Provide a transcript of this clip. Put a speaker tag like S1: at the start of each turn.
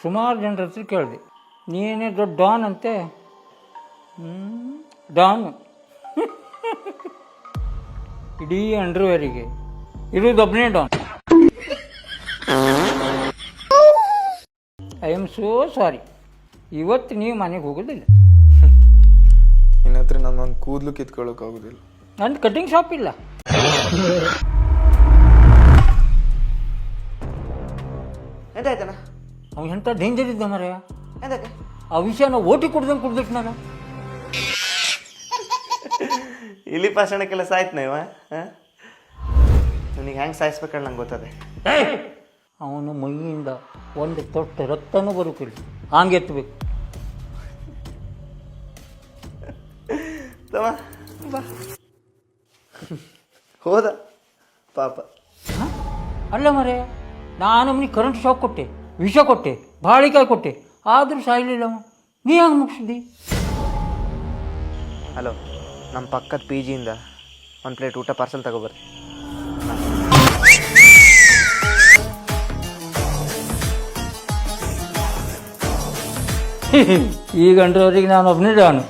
S1: ಸುಮಾರು ಜನರ ಹತ್ರ ಕೇಳಿದೆ, ನೀನೇ ದೊಡ್ಡ ಡಾನ್ ಅಂತೆ. ಡಾನ್ ಇಡೀ ಅಂಡರ್ವೇರಿಗೆ ಇರೋದೊಬ್ಬನೇ don. I am so sorry. ಇವತ್ತು ನೀವು ಮನೆಗೆ ಹೋಗೋದಿಲ್ಲ.
S2: ನಿನ್ನ ಹತ್ರ ನನ್ನೊಂದು ಕೂದಲು ಕಿತ್ಕೊಳ್ಳೋಕ್ಕಾಗೋದಿಲ್ಲ.
S1: ನಂದು ಕಟಿಂಗ್ ಶಾಪ್ ಇಲ್ಲ.
S3: ಎಂತಾಯ್ತಣ್ಣ?
S1: ಅವ್ನು ಎಂಥ ಡೇಂಜರ್ ಇದ್ದ ಮರ.
S3: ಎಂತಕ್ಕೆ?
S1: ಆ ವಿಷಯನ ಓಟಿ ಕುಡ್ದಂಗೆ ಕುಡ್ದಿಟ್ಟು ನಾನು.
S3: ಇಲ್ಲಿ ಪಾಷಣಕ್ಕೆಲ್ಲ ಸಾಯ್ತು ಇವ. ನನಗೆ ಹೆಂಗೆ ಸಾಯಿಸ್ಬೇಕಂತ ನಂಗೆ ಗೊತ್ತದೆ.
S1: ಅವನು ಮೈಯಿಂದ ಒಂದು ತೊಟ್ಟು ರಕ್ತನೂ ಬರೋಕಿಲ್ಲ, ಹಂಗೆ ಎತ್ತಬೇಕು.
S3: ಬಾ ಹೋದ ಪಾಪ.
S1: ಅಲ್ಲ ಮರೆ, ನಾನು ಅವನಿಗೆ ಕರೆಂಟ್ ಶಾಕ್ ಕೊಟ್ಟೆ, ವಿಷ ಕೊಟ್ಟೆ, ಬಾಳಿಕಾಯಿ ಕೊಟ್ಟೆ, ಆದರೂ ಸಾಯ್ಲಿಲ್ಲ. ನೀ ಹಂಗೆ ಮುಗಿಸಿದ್ದಿ.
S3: ಹಲೋ, ನಮ್ಮ ಪಕ್ಕದ ಪಿ ಜಿಯಿಂದ ಒಂದು ಪ್ಲೇಟ್ ಊಟ ಪಾರ್ಸಲ್ ತಗೋಬರ್ರಿ.
S1: ಈ ಗಂಟೆವರೆಗೆ ನಾನು ಒಬ್ಬನೇ ಡಾನು.